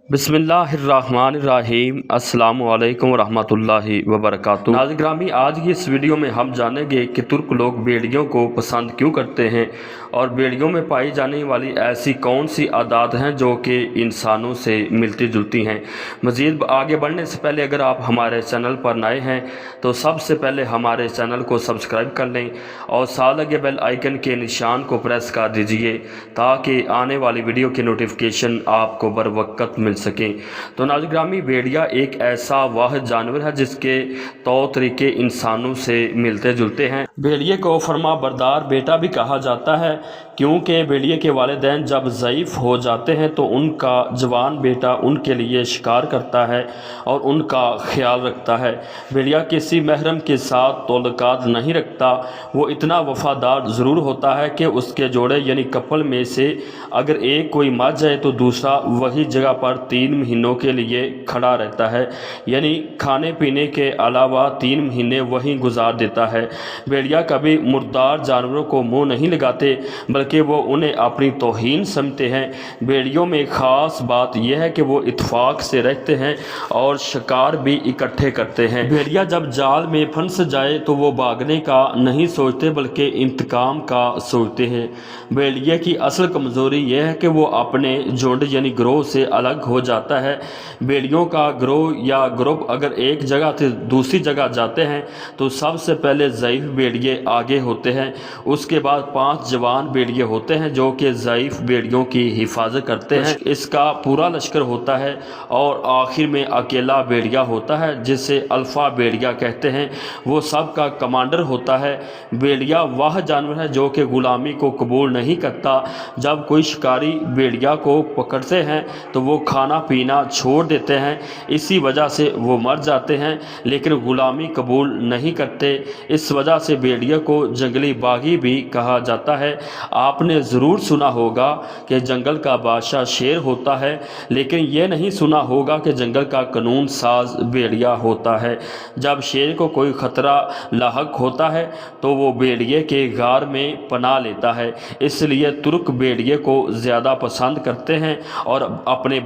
بسم اللہ الرحمن الرحیم۔ السلام علیکم ورحمۃ اللہ وبرکاتہ۔ ناظرین گرامی، آج کی اس ویڈیو میں ہم جانیں گے کہ ترک لوگ بیڑیوں کو پسند کیوں کرتے ہیں اور بیڑیوں میں پائی جانے والی ایسی کون سی عادات ہیں جو کہ انسانوں سے ملتی جلتی ہیں۔ مزید آگے بڑھنے سے پہلے اگر آپ ہمارے چینل پر نئے ہیں تو سب سے پہلے ہمارے چینل کو سبسکرائب کر لیں اور ساتھ لگے بیل آئیکن کے نشان کو پریس کر دیجئے تاکہ آنے والی ویڈیو کی نوٹیفیکیشن آپ کو بر وقت مل سکیں۔ تو ناظرین گرامی، بیڑیا ایک ایسا واحد جانور ہے جس کے طور طریقے انسانوں سے ملتے جلتے ہیں۔ بیڑیے کو فرما بردار بیٹا بھی کہا جاتا ہے کیونکہ بیڑیے کے والدین جب ضعیف ہو جاتے ہیں تو ان کا جوان بیٹا ان کے لیے شکار کرتا ہے اور ان کا خیال رکھتا ہے۔ بیڑیا کسی محرم کے ساتھ تعلقات نہیں رکھتا، وہ اتنا وفادار ضرور ہوتا ہے کہ اس کے جوڑے یعنی کپل میں سے اگر ایک کوئی مر جائے تو دوسرا وہی جگہ پر 3 مہینوں کے لیے کھڑا رہتا ہے، یعنی کھانے پینے کے علاوہ 3 مہینے وہیں گزار دیتا ہے۔ بیڑیا کبھی مردار جانوروں کو منہ نہیں لگاتے بلکہ وہ انہیں اپنی توہین سمجھتے ہیں۔ بیڑیوں میں خاص بات یہ ہے کہ وہ اتفاق سے رہتے ہیں اور شکار بھی اکٹھے کرتے ہیں۔ بیڑیا جب جال میں پھنس جائے تو وہ بھاگنے کا نہیں سوچتے بلکہ انتقام کا سوچتے ہیں۔ بیڑیے کی اصل کمزوری یہ ہے کہ وہ اپنے جھنڈ یعنی گروہ سے الگ ہو جاتا ہے۔ بیڑیوں کا گروہ یا گروپ اگر ایک جگہ سے دوسری جگہ جاتے ہیں تو سب سے پہلے ضعیف بیڑیے آگے ہوتے ہیں، اس کے بعد 5 جوان بیڑیے ہوتے ہیں جو کہ ضعیف بیڑیوں کی حفاظت کرتے ہیں، اس کا پورا لشکر ہوتا ہے اور آخر میں اکیلا بیڑیا ہوتا ہے جسے الفا بیڑیا کہتے ہیں، وہ سب کا کمانڈر ہوتا ہے۔ بیڑیا وہ جانور ہے جو کہ غلامی کو قبول نہیں کرتا۔ جب کوئی شکاری بیڑیا کو پکڑتے ہیں تو وہ کھانا پینا چھوڑ دیتے ہیں، اسی وجہ سے وہ مر جاتے ہیں، لیکن غلامی قبول نہیں کرتے۔ اس وجہ سے بیڑیا کو جنگلی باغی بھی کہا جاتا ہے۔ آپ نے ضرور سنا ہوگا کہ جنگل کا بادشاہ شیر ہوتا ہے، لیکن یہ نہیں سنا ہوگا کہ جنگل کا قانون ساز بیڑیا ہوتا ہے۔ جب شیر کو کوئی خطرہ لاحق ہوتا ہے تو وہ بیڑیے کے غار میں پناہ لیتا ہے، اس لیے ترک بیڑیے کو زیادہ پسند کرتے ہیں اور اپنے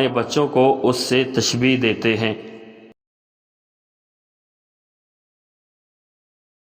بچوں کو اس سے تشبیہ دیتے ہیں۔